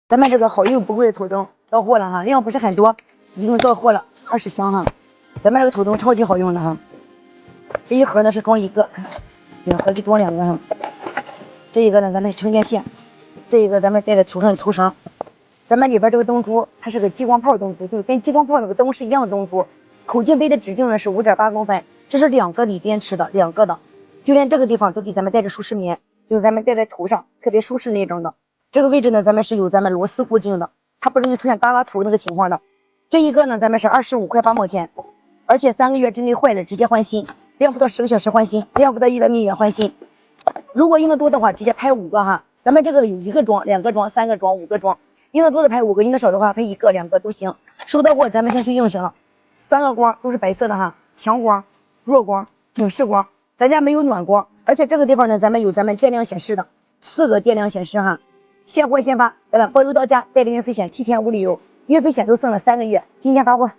咱们这个好用不贵的头灯到货了哈，量不是很多，一共到货了20箱哈。咱们这个头灯超级好用的哈，这一盒呢是装一个，两盒就装2个哈。这一个呢咱们充电线，这一个咱们带在头上的头绳。咱们里边这个灯珠它是个激光炮灯珠，就是跟激光炮那个灯是一样的灯珠。口径杯的直径呢是5.8公分，这是2个锂电池的，2个的，就连这个地方都给咱们带着舒适棉，就是咱们戴在头上特别舒适那种的。这个位置呢，咱们是有咱们螺丝固定的，它不容易出现耷拉头那个情况的。这一个呢，咱们是25块8毛钱，而且3个月之内坏了直接换新，亮不到10个小时换新，亮不到100米远换新。如果用的多的话，直接拍5个哈。咱们这个有1个装、2个装、3个装、5个装，用的多的拍5个，用的少的话拍1个、2个都行。收到货咱们先去用上了，3个光都是白色的哈，强光、弱光、警示光，咱家没有暖光，而且这个地方呢，咱们有咱们电量显示的4个电量显示哈。现货现发，咱们包邮到家，带着运费险7天无理由，运费险都送了3个月，今天发货。